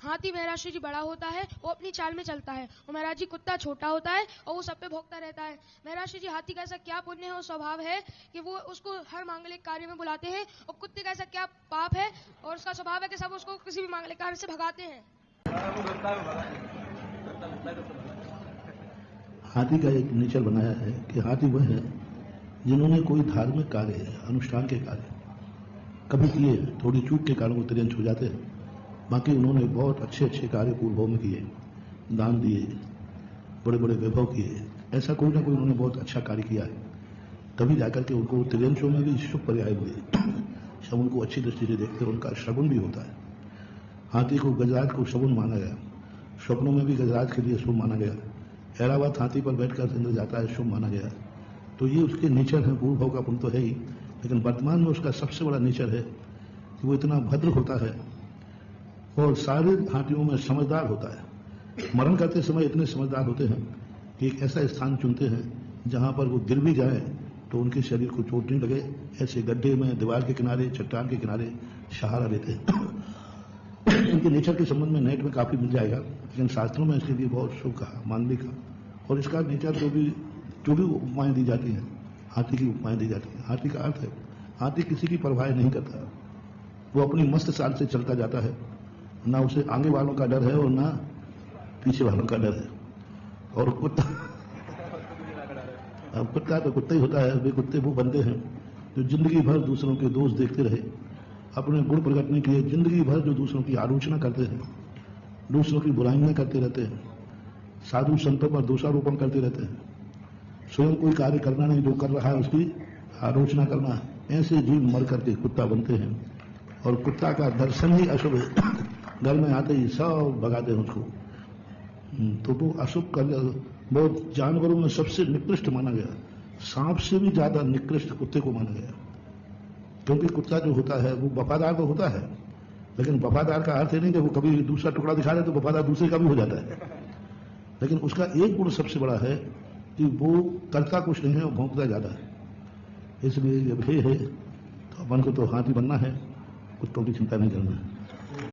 हाथी महाराज जी बड़ा होता है, वो अपनी चाल में चलता है, और महाराज जी कुत्ता छोटा होता है और वो सब पे भोंकता रहता है। महाराज जी हाथी का ऐसा क्या पुण्य है और स्वभाव है कि वो उसको हर मांगलिक कार्य में बुलाते हैं, और कुत्ते का ऐसा क्या पाप है और उसका स्वभाव है कि सब उसको किसी भी मांगलिक कार्य से भगाते हैं। हाथी का एक नेचर बनाया है कि हाथी वह है जिन्होंने कोई धार्मिक कार्य, अनुष्ठान के कार्य कभी किए, थोड़ी चूक के कारण वो तिरंज हो जाते हैं, बाकी उन्होंने बहुत अच्छे अच्छे कार्य पूर्व में किए, दान दिए, बड़े बड़े वैभव किए, ऐसा कोई ना कोई उन्होंने बहुत अच्छा कार्य किया है, तभी जाकर के उनको तिरंजों में भी शुभ पर्याय हुए। सब उनको अच्छी दृष्टि से देखते हैं, उनका शगुन भी होता है। हाथी को गजराज को शगुन माना गया, स्वप्नों में भी गजराज के लिए शुभ माना गया, ऐरावत हाथी पर बैठकर इंद्र जाता है, शुभ माना गया। तो ये उसके नेचर है, पूर्व भाव का पुण्य तो है ही, लेकिन वर्तमान में उसका सबसे बड़ा नेचर है कि वो इतना भद्र होता है और सारे हाथियों में समझदार होता है। मरण करते समय इतने समझदार होते हैं कि एक ऐसा स्थान चुनते हैं जहां पर वो गिर भी जाए तो उनके शरीर को चोट नहीं लगे, ऐसे गड्ढे में, दीवार के किनारे, चट्टान के किनारे सहारा लेते हैं। इनके नेचर के संबंध में नेट में काफी मिल जाएगा, लेकिन शास्त्रों में इसके लिए बहुत शुभ कहा, मानवी का। और इसका नेचर जो भी उपमाएं दी जाती हैं, हाथी की उपमाएं दी जाती हैं, हाथी का अर्थ है हाथी किसी की परवाह नहीं करता, वो अपनी मस्त चाल से चलता जाता है, ना उसे आगे वालों का डर है और ना पीछे वालों का डर है। और कुत्ता, अब कुत्ता तो कुत्ता ही होता है, वे कुत्ते वो बंदे हैं जो जिंदगी भर दूसरों के दोष देखते रहे, अपने गुण प्रकट नहीं किए, जिंदगी भर जो दूसरों की आलोचना करते हैं, दूसरों की बुराइयां करते रहते हैं, साधु संतों पर दोषारोपण करते रहते हैं, स्वयं कोई कार्य करना नहीं, जो कर रहा है उसकी आलोचना करना, ऐसे जीव मर करके कुत्ता बनते हैं। और कुत्ता का दर्शन ही अशुभ है, घर में आते ही सब भगाते हैं उसको। तो वो अशुभ कर, बहुत जानवरों में सबसे निकृष्ट माना गया, सांप से भी ज्यादा निकृष्ट कुत्ते को माना गया, क्योंकि कुत्ता जो होता है वो वफादार तो होता है, लेकिन वफादार का अर्थ है नहीं कि वो कभी दूसरा टुकड़ा दिखा दे तो वफादार दूसरे का भी हो जाता है, लेकिन उसका एक गुण सबसे बड़ा है कि वो करता कुछ नहीं है, वो भौंकता ज्यादा है। इसलिए जब ये है तो अपन को तो हाथी बनना है, कुत्तों की चिंता नहीं करना है।